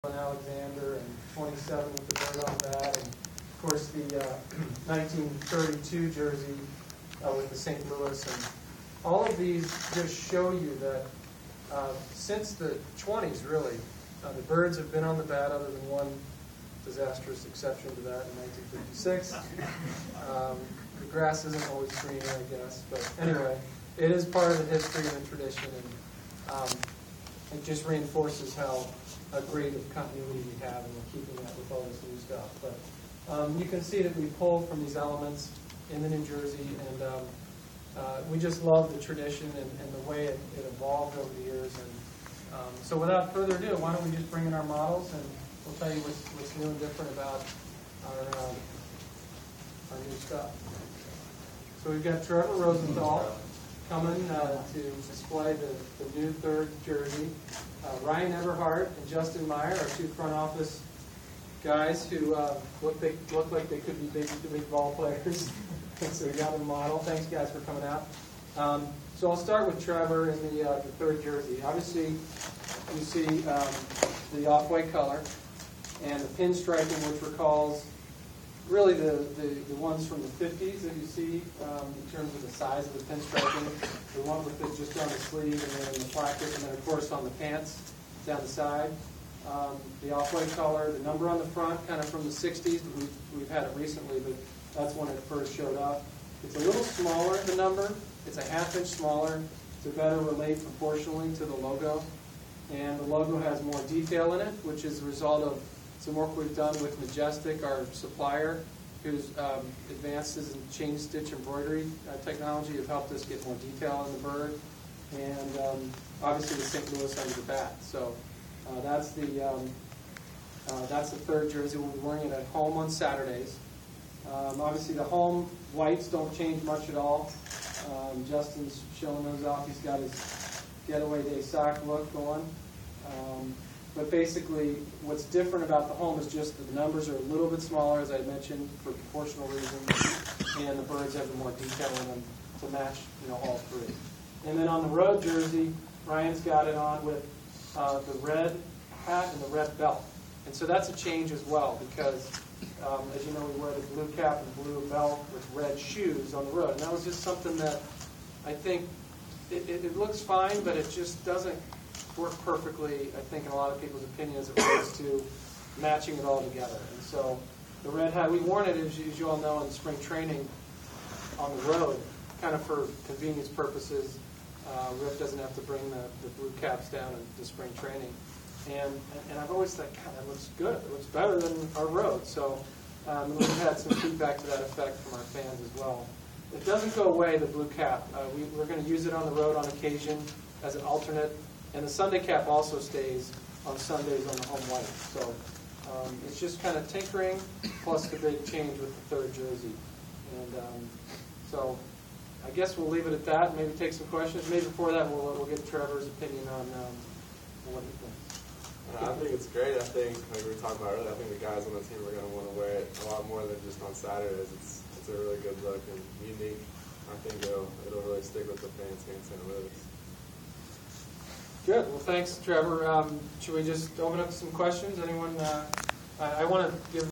Alexander, and 27 with the bird on that, and of course the 1932 jersey with the St. Louis, and all of these just show you that since the 20s, really, the birds have been on the bat, other than one disastrous exception to that in 1956. The grass isn't always greener, I guess, but anyway, it is part of the history and the tradition, and it just reinforces how great of continuity we have, and we're keeping that with all this new stuff. But you can see that we pull from these elements in the New Jersey, and we just love the tradition and the way it evolved over the years. And so without further ado, why don't we just bring in our models, and we'll tell you what's new and different about our new stuff. So we've got Trevor Rosenthal coming to display the new third jersey. Ryan Everhart and Justin Meyer are two front office guys who look like they could be big ball players. So we got a model. Thanks, guys, for coming out. So I'll start with Trevor in the third jersey. Obviously, you see the off-white color and the pinstriping, which recalls really the ones from the 50s that you see in terms of the size of the pinstriping. The one with it just on the sleeve, and then the placket, and then of course on the pants down the side. The off-white color, the number on the front, kind of from the 60s. We've had it recently, but that's when it first showed up. It's a little smaller, the number. It's a ½ inch smaller to better relate proportionally to the logo. And the logo has more detail in it, which is a result of some work we've done with Majestic, our supplier, whose advances in chain stitch embroidery technology have helped us get more detail in the bird, and obviously the St. Louis under the bat. So that's the third jersey. We'll be wearing it at home on Saturdays. Obviously the home whites don't change much at all. Justin's showing those off. He's got his getaway day sock look going. But basically, what's different about the home is just that the numbers are a little bit smaller, as I mentioned, for proportional reasons, and the birds have more detail in them to match, all three. And then on the road jersey, Ryan's got it on with the red hat and the red belt. And so that's a change as well, because as you know, we wear the blue cap and blue belt with red shoes on the road. And that was just something that I think it looks fine, but it just doesn't work perfectly, I think, in a lot of people's opinion, as it relates to matching it all together. And so the red hat, we've worn it, as you all know, in spring training on the road, kind of for convenience purposes. Rick doesn't have to bring the blue caps down into spring training. And I've always thought, God, that looks good. It looks better than our road. So we've had some feedback to that effect from our fans as well. It doesn't go away, the blue cap. We're going to use it on the road on occasion as an alternate. And the Sunday cap also stays on Sundays on the home white. So it's just kind of tinkering, plus the big change with the third jersey. And so I guess we'll leave it at that. Maybe take some questions. Maybe before that we'll get Trevor's opinion on what he thinks. I think it's great. I think, like we were talking about earlier, I think the guys on the team are going to want to wear it a lot more than just on Saturdays. It's a really good look and unique. I think it'll really stick with the fans here in St. Louis. Good. Well, thanks, Trevor. Should we just open up to some questions? Anyone? I want to give